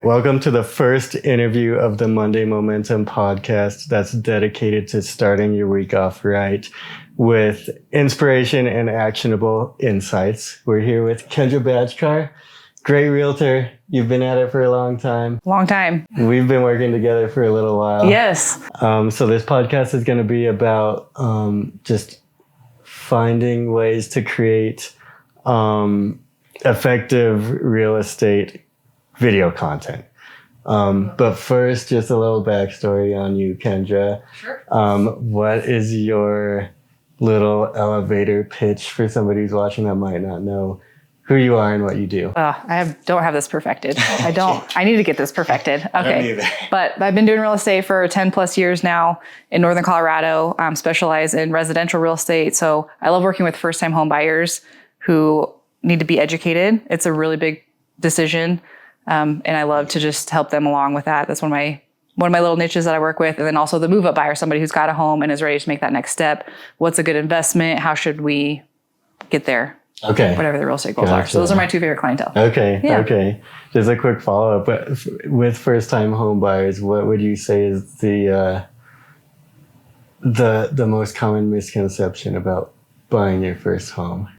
Welcome to the first interview of the Monday Momentum podcast that's dedicated to starting your week off right with inspiration and actionable insights. We're here with Kendra Bajcar, great realtor. You've been at it for a long time. Long time. We've been working together for a little while. Yes. So this podcast is going to be about just finding ways to create effective real estate video content. But first, just a little backstory on you, Kendra. Sure. What is your little elevator pitch for somebody who's watching that might not know who you are and what you do? Don't have this perfected. I don't. I need to get this perfected. Okay. Neither. But I've been doing real estate for 10 plus years now in Northern Colorado. I'm specialized in residential real estate. So I love working with first-time home buyers who need to be educated. It's a really big decision. And I love to just help them along with that. That's one of my little niches that I work with. And then also the move-up buyer, somebody who's got a home and is ready to make that next step. What's a good investment? How should we get there? Okay. Whatever the real estate goals are. So those are my two favorite clientele. Okay. Yeah. Okay. Just a quick follow-up. But with first-time home buyers, what would you say is the most common misconception about buying your first home?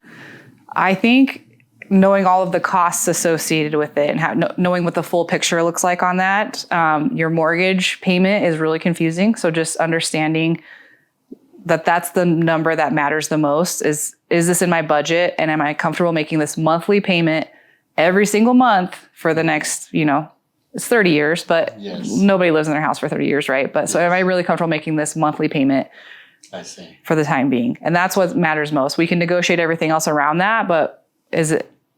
I think knowing all of the costs associated with it and knowing what the full picture looks like on that. Your mortgage payment is really confusing. So just understanding that that's the number that matters the most. Is this in my budget? And am I comfortable making this monthly payment every single month for the next, it's 30 years, but Yes. Nobody lives in their house for 30 years, right? But so am I really comfortable making this monthly payment? I see. For the time being? And that's what matters most. We can negotiate everything else around that, but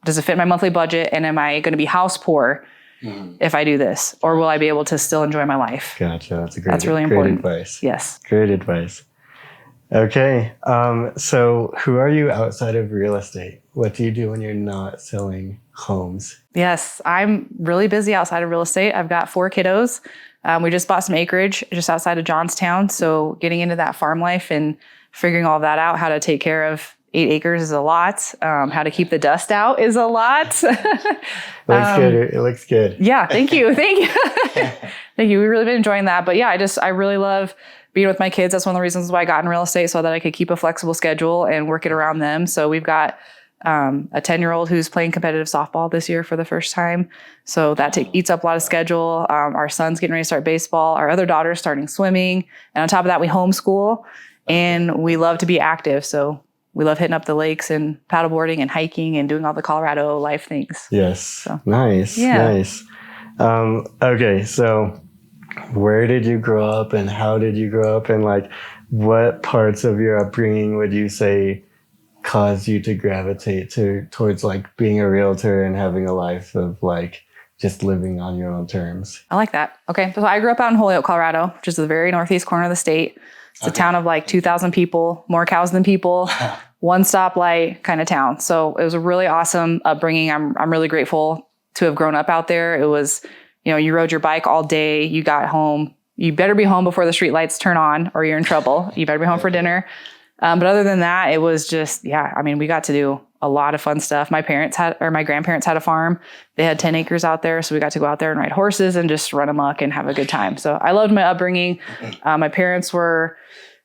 does it fit my monthly budget? And am I going to be house poor if I do this? Or will I be able to still enjoy my life? Gotcha. That's really important. Great advice. Yes. Great advice. Okay. So who are you outside of real estate? What do you do when you're not selling homes? Yes. I'm really busy outside of real estate. I've got 4 kiddos. We just bought some acreage just outside of Johnstown. So getting into that farm life and figuring all that out, how to take care of 8 acres is a lot. How to keep the dust out is a lot. Looks good. It looks good. Yeah. Thank you. Thank you. Thank you. We've really been enjoying that. But yeah, I really love being with my kids. That's one of the reasons why I got in real estate, so that I could keep a flexible schedule and work it around them. So we've got a 10-year-old who's playing competitive softball this year for the first time. So that eats up a lot of schedule. Our son's getting ready to start baseball. Our other daughter's starting swimming. And on top of that, we homeschool and we love to be active. So we love hitting up the lakes and paddleboarding and hiking and doing all the Colorado life things. Yes. So, nice. yeah. Nice. Okay. So where did you grow up and how did you grow up? And what parts of your upbringing would you say caused you to gravitate towards being a realtor and having a life of just living on your own terms? I like that. Okay. So I grew up out in Holyoke, Colorado, which is the very northeast corner of the state. It's a town of 2,000 people, more cows than people, one stoplight kind of town. So it was a really awesome upbringing. I'm really grateful to have grown up out there. It was, you rode your bike all day. You got home. You better be home before the street lights turn on or you're in trouble. You better be home for dinner. But other than that, it was just, we got to do a lot of fun stuff. My grandparents had a farm. They had 10 acres out there. So we got to go out there and ride horses and just run amok and have a good time. So I loved my upbringing. My parents were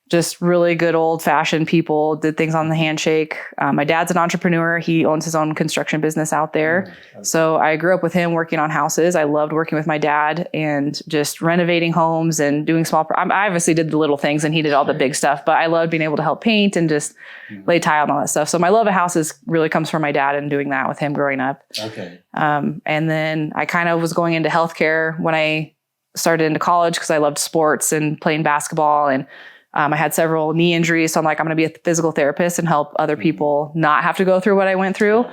just really good old fashioned people, did things on the handshake. My dad's an entrepreneur. He owns his own construction business out there. So I grew up with him working on houses. I loved working with my dad and just renovating homes and doing I obviously did the little things and he did all the big stuff, but I loved being able to help paint and just lay tile and all that stuff. So my love of houses really comes from my dad and doing that with him growing up. Okay. And then I kind of was going into healthcare when I started into college because I loved sports and playing basketball, and I had several knee injuries. So I'm going to be a physical therapist and help other people not have to go through what I went through.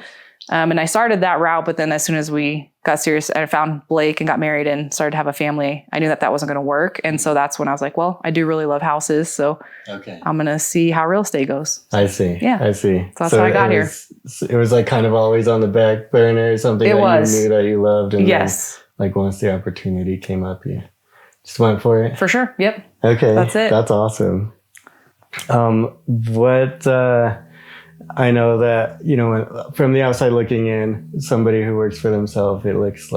And I started that route, but then as soon as we got serious, I found Blake and got married and started to have a family. I knew that wasn't going to work. And so that's when I was like, well, I do really love houses. So I'm going to see how real estate goes. I see. Yeah. I see. So that's how I got here. It was kind of always on the back burner or something you knew that you loved. And yes. Then, once the opportunity came up, you just went for it. For sure. Yep. Okay. That's it. That's awesome. I know that, from the outside looking in, somebody who works for themselves, it looks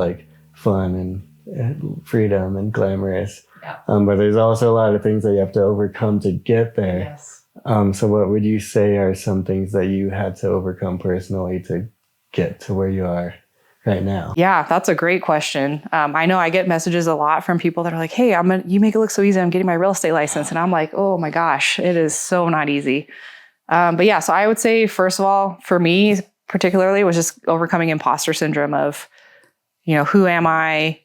fun and freedom and glamorous. Yeah. But there's also a lot of things that you have to overcome to get there. Yes. So what would you say are some things that you had to overcome personally to get to where you are right now? Yeah, that's a great question. I know I get messages a lot from people that are like, hey, you make it look so easy. I'm getting my real estate license. And I'm like, oh my gosh, it is so not easy. But yeah, so I would say, first of all, for me particularly, was just overcoming imposter syndrome of, who am I?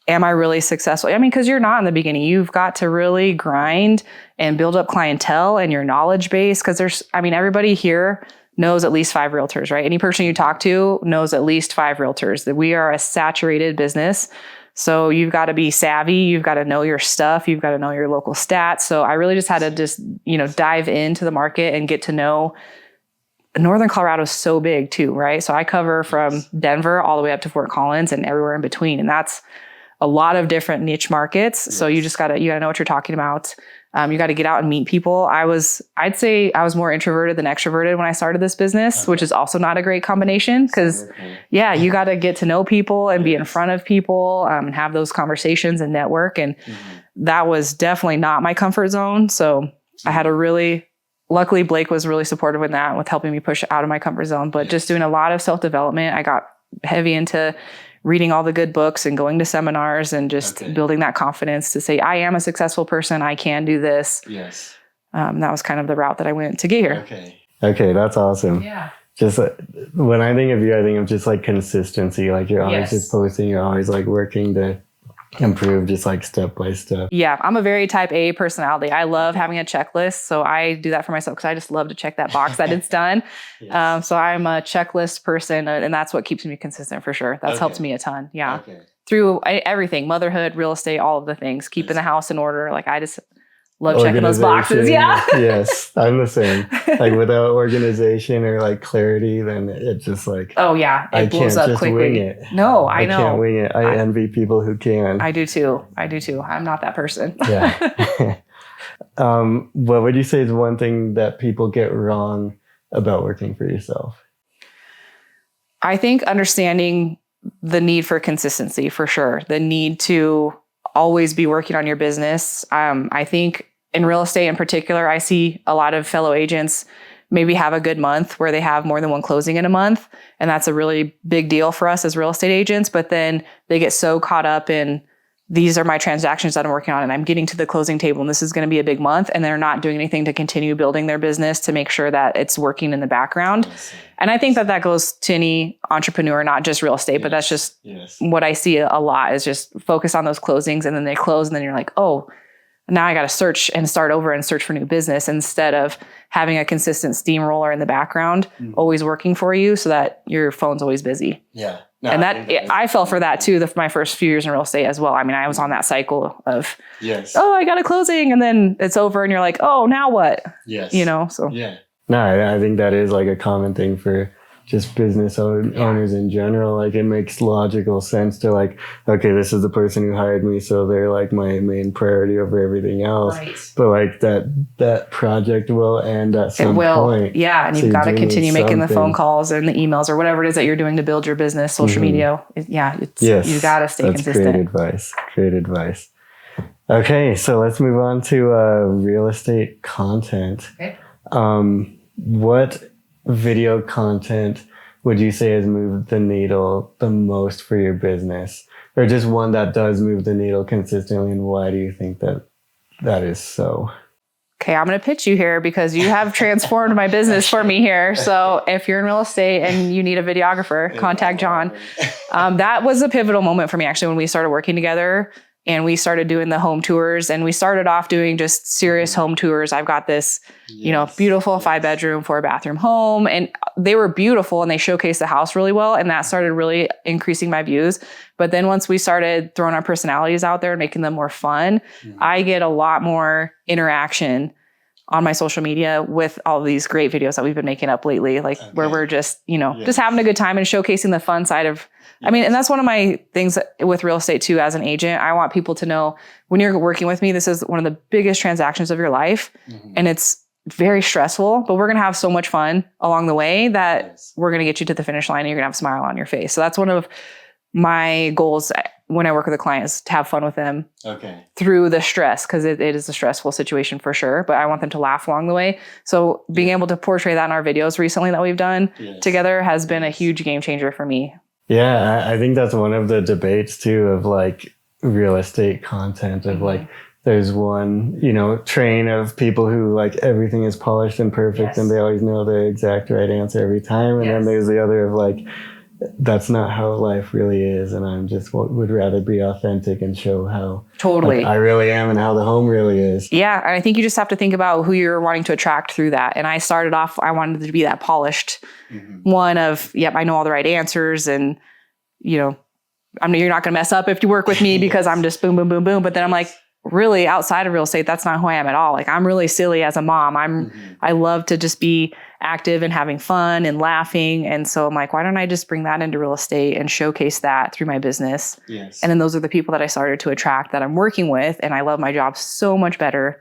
Am I really successful? I mean, because you're not in the beginning. You've got to really grind and build up clientele and your knowledge base. Because everybody here knows at least 5 realtors, right? Any person you talk to knows at least 5 realtors. That we are a saturated business. So you've got to be savvy. You've got to know your stuff. You've got to know your local stats. So I really just had to dive into the market and get to know. Northern Colorado is so big too, right? So I cover from Denver all the way up to Fort Collins and everywhere in between. And that's a lot of different niche markets. Yes. So you gotta know what you're talking about. You got to get out and meet people. I'd say I was more introverted than extroverted when I started this business, which is also not a great combination because you got to get to know people and be in front of people and have those conversations and network. And that was definitely not my comfort zone. So I had luckily Blake was really supportive in that with helping me push out of my comfort zone, but just doing a lot of self-development. I got heavy into reading all the good books and going to seminars and just building that confidence to say, I am a successful person. I can do this. Yes. That was kind of the route that I went to get here. Okay. That's awesome. Yeah. Just when I think of you, I think of just like consistency. Like you're always just posting, you're always like working to improve just like step by step. Yeah. I'm a very type A personality. I love having a checklist. So I do that for myself because I just love to check that box that it's done. So I'm a checklist person and that's what keeps me consistent for sure. That's helped me a ton. Yeah. Through everything, motherhood, real estate, all of the things, keeping the house in order. Like I just love checking those boxes. Yeah. Yes. I'm the same. Like without organization or like clarity, then it's just like, it blows up quickly. Wing it. No, I know. I can't wing it. I envy people who can. I do too. I'm not that person. Yeah. What would you say is one thing that people get wrong about working for yourself? I think understanding the need for consistency, for sure. The need to always be working on your business. I think in real estate in particular, I see a lot of fellow agents maybe have a good month where they have more than one closing in a month. And that's a really big deal for us as real estate agents. But then they get so caught up in these are my transactions that I'm working on and I'm getting to the closing table and this is going to be a big month. And they're not doing anything to continue building their business to make sure that it's working in the background. And I think that goes to any entrepreneur, not just real estate, but that's just what I see a lot is just focus on those closings and then they close and then you're like, oh, now I got to search and start over and search for new business instead of having a consistent steamroller in the background, always working for you so that your phone's always busy. Yeah. No, and I fell for that too, my first few years in real estate as well. I mean, I was on that cycle of, I got a closing and then it's over and you're like, oh, now what? Yes. So. Yeah. No, I think that is like a common thing for just business owners in general. Like it makes logical sense to like, okay, this is the person who hired me. So they're like my main priority over everything else. Right. But like that project will end at some point. Yeah. And you've got to continue making the phone calls and the emails or whatever it is that you're doing to build your business, social media. You got to stay consistent. Great advice. Okay. So let's move on to real estate content. Okay. What video content would you say has moved the needle the most for your business? Or just one that does move the needle consistently, and why do you think that is so? Okay, I'm going to pitch you here because you have transformed my business for me here. So if you're in real estate and you need a videographer, contact John. That was a pivotal moment for me actually when we started working together. And we started doing the home tours and we started off doing just serious home tours. I've got this, beautiful 5-bedroom, 4-bathroom home and they were beautiful and they showcased the house really well. And that started really increasing my views. But then once we started throwing our personalities out there and making them more fun, I get a lot more interaction on my social media with all of these great videos that we've been making up lately, where we're just, just having a good time and showcasing the fun side of, and that's one of my things with real estate too, as an agent. I want people to know when you're working with me, this is one of the biggest transactions of your life and it's very stressful, but we're going to have so much fun along the way that we're going to get you to the finish line and you're going to have a smile on your face. So that's one of my goals when I work with a client is to have fun with them through the stress, because it is a stressful situation for sure, but I want them to laugh along the way. So being able to portray that in our videos recently that we've done together has been a huge game changer for me. Yeah, I think that's one of the debates too of like real estate content of like, there's one, you know, train of people who like everything is polished and perfect and they always know the exact right answer every time. And then there's the other of like, that's not how life really is. And I'm just would rather be authentic and show how like, I really am and how the home really is. Yeah. And I think you just have to think about who you're wanting to attract through that. And I started off, I wanted to be that polished one of, yep, I know all the right answers. And, you know, you're not going to mess up if you work with me because I'm just boom, boom, boom, boom. But then I'm like, really outside of real estate, that's not who I am at all. Like I'm really silly as a mom. I love to just be active and having fun and laughing. And so I'm like, why don't I just bring that into real estate and showcase that through my business? And then those are the people that I started to attract that I'm working with. And I love my job so much better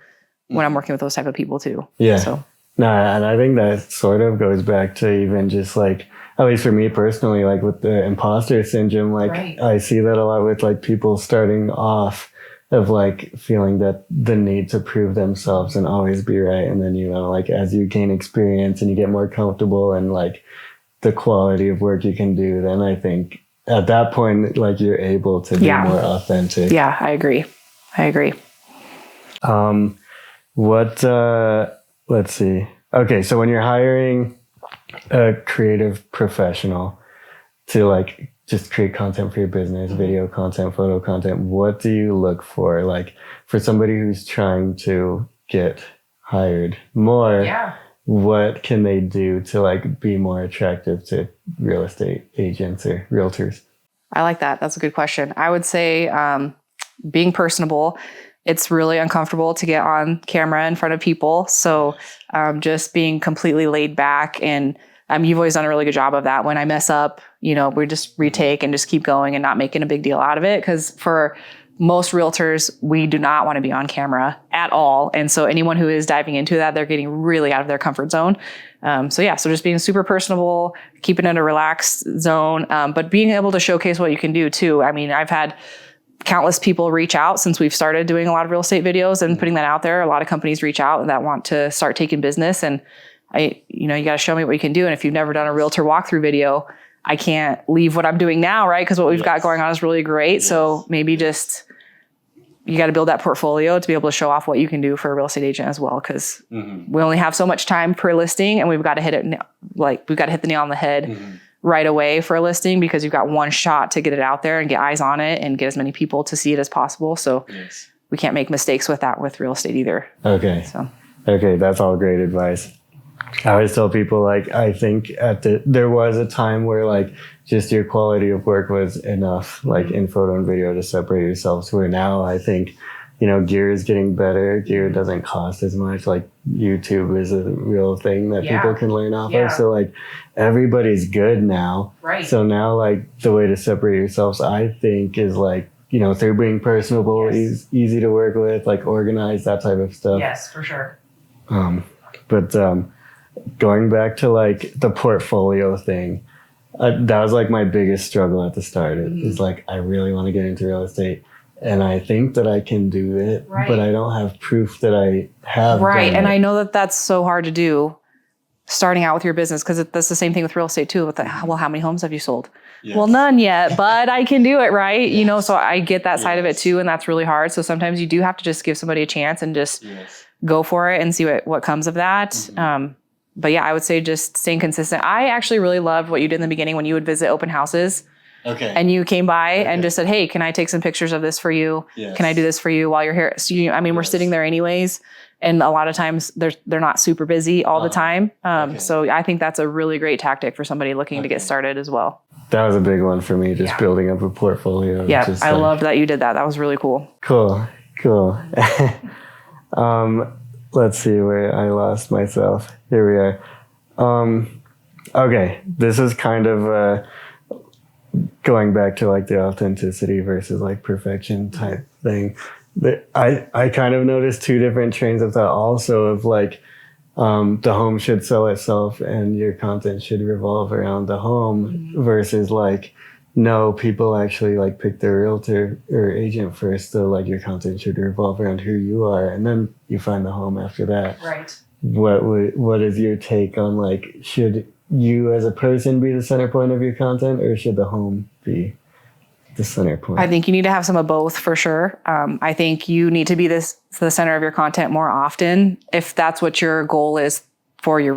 when I'm working with those type of people too. Yeah. So no, and I think that sort of goes back to even just like, at least for me personally, like with the imposter syndrome, like I see that a lot with like people starting off of like feeling that the need to prove themselves and always be right. And then, you know, like as you gain experience and you get more comfortable and like the quality of work you can do, then I think at that point, like you're able to be more authentic. Yeah, I agree. Let's see. Okay. So when you're hiring a creative professional to like just create content for your business, video content, photo content, what do you look for? Like for somebody who's trying to get hired more, what can they do to like be more attractive to real estate agents or realtors? I like that. That's a good question. I would say being personable. It's really uncomfortable to get on camera in front of people. So just being completely laid back and you've always done a really good job of that. When I mess up, you know, we just retake and just keep going and not making a big deal out of it. Because for most realtors, we do not want to be on camera at all. And so anyone who is diving into that, they're getting really out of their comfort zone. So just being super personable, keeping it a relaxed zone, but being able to showcase what you can do too. I mean, I've had countless people reach out since we've started doing a lot of real estate videos and putting that out there. A lot of companies reach out that want to start taking business, and you got to show me what you can do. And if you've never done a realtor walkthrough video, I can't leave what I'm doing now, right? Because what we've got going on is really great. So maybe just, you got to build that portfolio to be able to show off what you can do for a real estate agent as well. Because we only have so much time per listing, and we've got to hit it, like we've got to hit the nail on the head right away for a listing, because you've got one shot to get it out there and get eyes on it and get as many people to see it as possible. So we can't make mistakes with that with real estate either. Okay. That's all great advice. I always tell people, like, I think there was a time where like just your quality of work was enough, like in photo and video, to separate yourselves. Where now I think, you know, gear is getting better. Gear doesn't cost as much. Like YouTube is a real thing that people can learn off of. So like everybody's good now. So now like the way to separate yourselves, I think, is like, you know, through being personable, easy to work with, like organized, that type of stuff. Yes, for sure. Going back to like the portfolio thing, that was like my biggest struggle at the start. It's like, I really want to get into real estate and I think that I can do it, but I don't have proof that I have. And I know that that's so hard to do starting out with your business, because that's the same thing with real estate too. With well, how many homes have you sold? Well, none yet, but I can do it, right? You know, so I get that side of it too, and that's really hard. So sometimes you do have to just give somebody a chance and just go for it and see what comes of that. But yeah, I would say just staying consistent. I actually really loved what you did in the beginning when you would visit open houses. And you came by and just said, hey, can I take some pictures of this for you? Can I do this for you while you're here? So we're sitting there anyways. And a lot of times they're not super busy all the time. So I think that's a really great tactic for somebody looking to get started as well. That was a big one for me, just building up a portfolio. Yeah, I loved that you did that. That was really cool. Cool. Let's see where I lost myself. Here we are. Okay, this is kind of going back to like the authenticity versus like perfection type thing. I kind of noticed two different trains of thought also of like, the home should sell itself and your content should revolve around the home versus like, no, people actually like pick their realtor or agent first. So like your content should revolve around who you are, and then you find the home after that. Right. What is your take on like, should you as a person be the center point of your content, or should the home be the center point? I think you need to have some of both for sure. I think you need to be the center of your content more often if that's what your goal is for your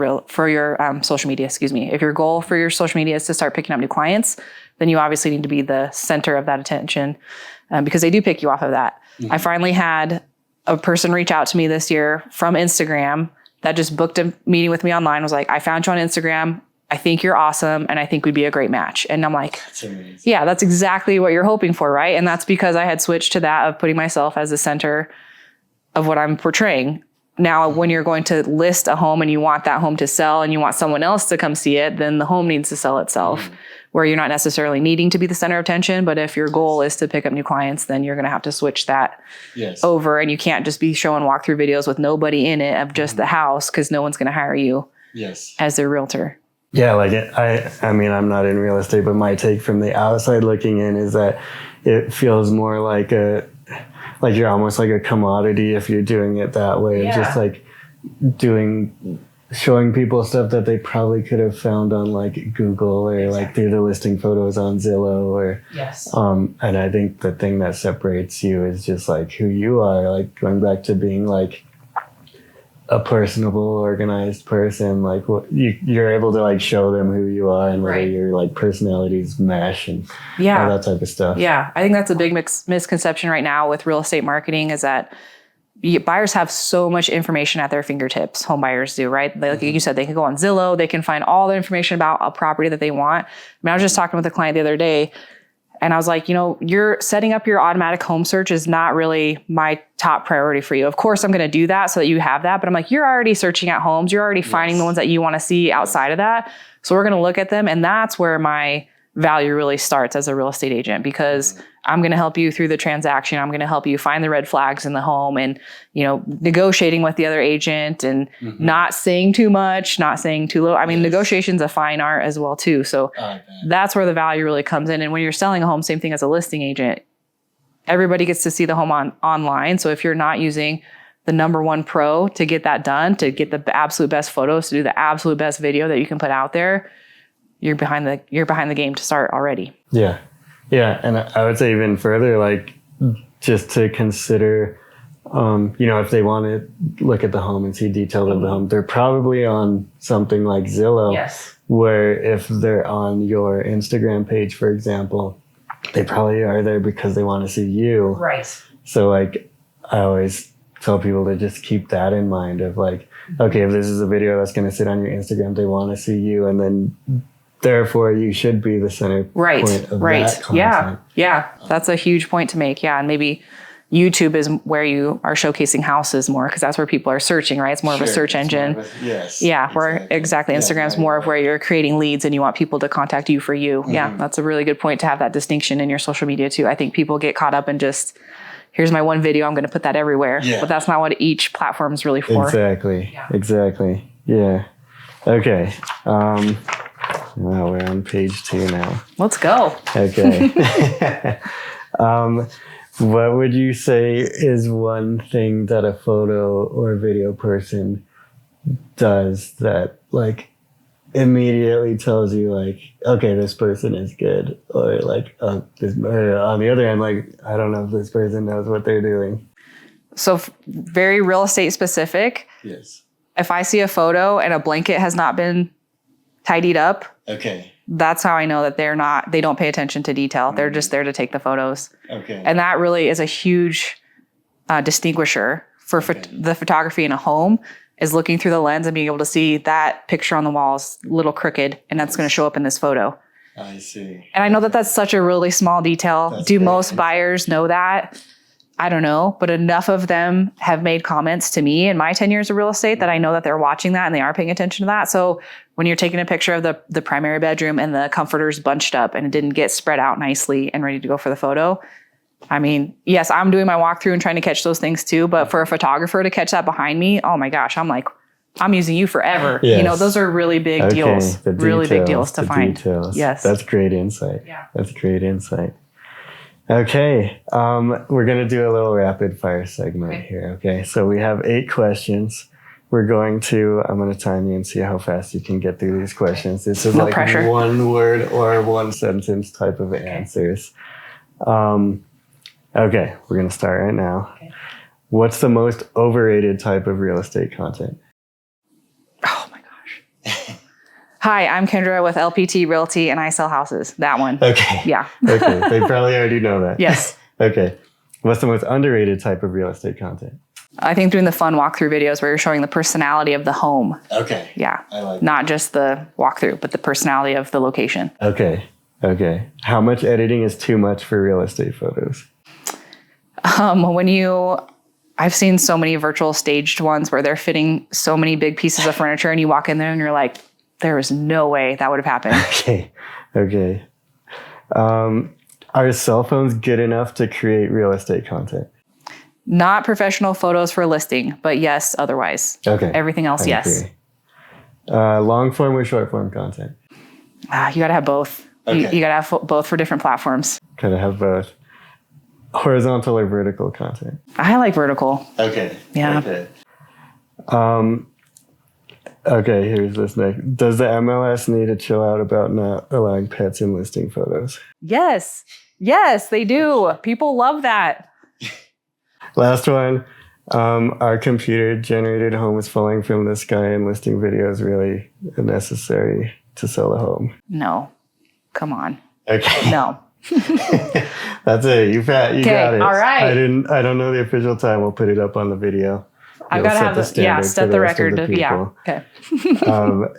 social media. Excuse me. If your goal for your social media is to start picking up new clients, then you obviously need to be the center of that attention because they do pick you off of that. Mm-hmm. I finally had a person reach out to me this year from Instagram that just booked a meeting with me online. Was like, I found you on Instagram. I think you're awesome. And I think we'd be a great match. And I'm like, that's amazing. Yeah, that's exactly what you're hoping for. Right. And that's because I had switched to that of putting myself as the center of what I'm portraying. Now, when you're going to list a home and you want that home to sell and you want someone else to come see it, then the home needs to sell itself, where you're not necessarily needing to be the center of attention. But if your goal is to pick up new clients, then you're going to have to switch that over. And you can't just be showing walkthrough videos with nobody in it of just the house, because no one's going to hire you as their realtor. Yeah, like I mean, I'm not in real estate, but my take from the outside looking in is that it feels more like you're almost like a commodity if you're doing it that way. Yeah. Just like showing people stuff that they probably could have found on like Google or like through the listing photos on Zillow or and I think the thing that separates you is just like who you are, like going back to being like a personable, organized person. Like you're able to like show them who you are and whether your like personalities mesh and all that type of stuff. Yeah, I think that's a big misconception right now with real estate marketing is that buyers have so much information at their fingertips. Home buyers do, right? Like you said, they can go on Zillow. They can find all the information about a property that they want. I mean, I was just talking with a client the other day, and I was like, you're setting up your automatic home search is not really my top priority for you. Of course, I'm going to do that so that you have that. But I'm like, you're already searching at homes. You're already finding the ones that you want to see outside of that. So we're going to look at them. And that's where my value really starts as a real estate agent, because I'm going to help you through the transaction. I'm going to help you find the red flags in the home and, negotiating with the other agent and not saying too much, not saying too little. I mean, negotiation's a fine art as well too. So that's where the value really comes in. And when you're selling a home, same thing as a listing agent, everybody gets to see the home online. So if you're not using the number one pro to get that done, to get the absolute best photos, to do the absolute best video that you can put out there, you're behind the game to start already. Yeah. Yeah. And I would say even further, like just to consider, if they want to look at the home and see details of the home, they're probably on something like Zillow, where if they're on your Instagram page, for example, they probably are there because they want to see you. Right. So like, I always tell people to just keep that in mind of like, okay, if this is a video that's going to sit on your Instagram, they want to see you. And then therefore you should be the center point of that content. Yeah. That's a huge point to make. Yeah. And maybe YouTube is where you are showcasing houses more, because that's where people are searching, right? It's more of a search engine. Instagram's more of where you're creating leads and you want people to contact you for you. Yeah. That's a really good point to have that distinction in your social media too. I think people get caught up in just, here's my one video, I'm going to put that everywhere. But that's not what each platform is really for. Exactly. Yeah. Okay. We're on page 2 now. Let's go. Okay. What would you say is one thing that a photo or video person does that like immediately tells you like, okay, this person is good, or like on the other hand, like, I don't know if this person knows what they're doing? So very real estate specific. Yes. If I see a photo and a blanket has not been tidied up, that's how I know that they don't pay attention to detail. They're just there to take the photos. And that really is a huge distinguisher for the photography in a home, is looking through the lens and being able to see that picture on the wall is a little crooked, and that's going to show up in this photo. I see. And I know that that's such a really small detail. Do most buyers know that? I don't know, but enough of them have made comments to me in my 10 years of real estate that I know that they're watching that and they are paying attention to that. So when you're taking a picture of the primary bedroom and the comforters bunched up and it didn't get spread out nicely and ready to go for the photo, I mean, yes, I'm doing my walkthrough and trying to catch those things too, but for a photographer to catch that behind me, oh my gosh, I'm like, I'm using you forever. Yes. You know, those are really big deals. The Really big deals to find. Details. Yes. That's great insight. Yeah. That's great insight. Okay. We're going to do a little rapid fire segment here. Okay. So we have 8 questions. I'm going to time you and see how fast you can get through these questions. This is No like pressure. 1 word or 1 sentence type of answers. Okay. We're going to start right now. Okay. What's the most overrated type of real estate content? Oh my gosh. Hi, I'm Kendra with LPT Realty and I sell houses. That one. Okay. Yeah. Okay. They probably already know that. Yes. Okay. What's the most underrated type of real estate content? I think doing the fun walkthrough videos where you're showing the personality of the home. Okay. Yeah. I like Not just the walkthrough, but the personality of the location. Okay. Okay. How much editing is too much for real estate photos? I've seen so many virtual staged ones where they're fitting so many big pieces of furniture and you walk in there and you're like, there is no way that would have happened. Okay. Okay. Are cell phones good enough to create real estate content? Not professional photos for listing, but yes, otherwise. Okay. Everything else, I yes. agree. Long form or short form content? You got to have both. Okay. You got to have both for different platforms. Gotta have both. Horizontal or vertical content? I like vertical. Okay. Yeah. Okay. Okay, here's this next. Does the MLS need to chill out about not allowing pets in listing photos? Yes. Yes, they do. People love that. Last one. Are computer-generated homes falling from the sky and listing videos really necessary to sell a home? No. Come on. Okay. No. That's it. You got it. All right. I don't know the official time. We'll put it up on the video. I've got to have set the record. Okay.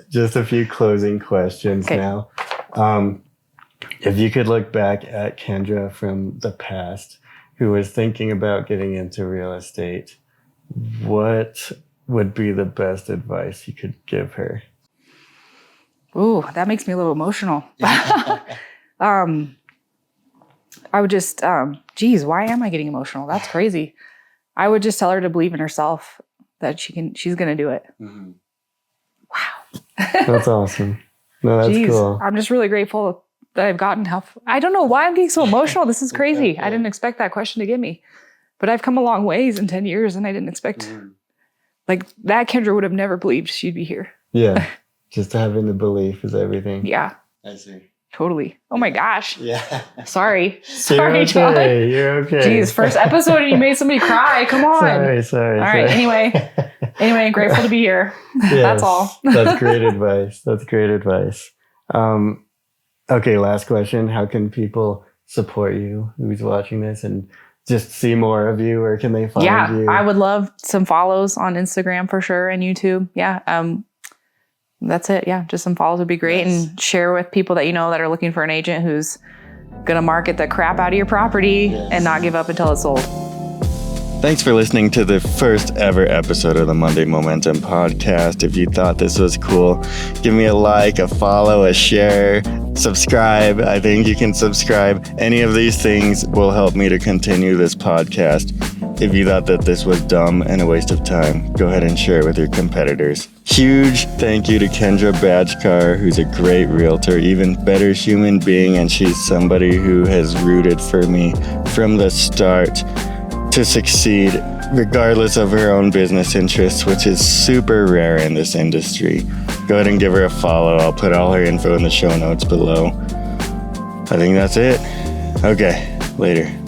Just a few closing questions now. If you could look back at Kendra from the past, who was thinking about getting into real estate, what would be the best advice you could give her? Ooh, that makes me a little emotional. I would just, geez, why am I getting emotional? That's crazy. I would just tell her to believe in herself, that she's going to do it. Mm-hmm. Wow. That's awesome. No, that's cool. I'm just really grateful that I've gotten help. I don't know why I'm getting so emotional. This is crazy. I didn't expect that question to give me, but I've come a long ways in 10 years and I didn't expect, like that Kendra would have never believed she'd be here. Yeah. Just having the belief is everything. Yeah. I see. Totally. Oh my gosh. Yeah. Sorry, You're okay. John. You're okay. Jeez, first episode and you made somebody cry. Come on. Sorry. All right. Anyway, grateful to be here. Yes, That's all. That's great advice. Okay, last question. How can people support you who's watching this and just see more of you? Where can they find you? I would love some follows on Instagram for sure and YouTube. Yeah. That's it. Yeah. Just some follows would be great. Nice. And share with people that you know that are looking for an agent who's going to market the crap out of your property and not give up until it's sold. Thanks for listening to the first ever episode of the Monday Momentum podcast. If you thought this was cool, give me a like, a follow, a share, subscribe. I think you can subscribe. Any of these things will help me to continue this podcast. If you thought that this was dumb and a waste of time, go ahead and share it with your competitors. Huge thank you to Kendra Bajcar, who's a great realtor, even better human being, and she's somebody who has rooted for me from the start to succeed, regardless of her own business interests, which is super rare in this industry. Go ahead and give her a follow. I'll put all her info in the show notes below. I think that's it. Okay, later.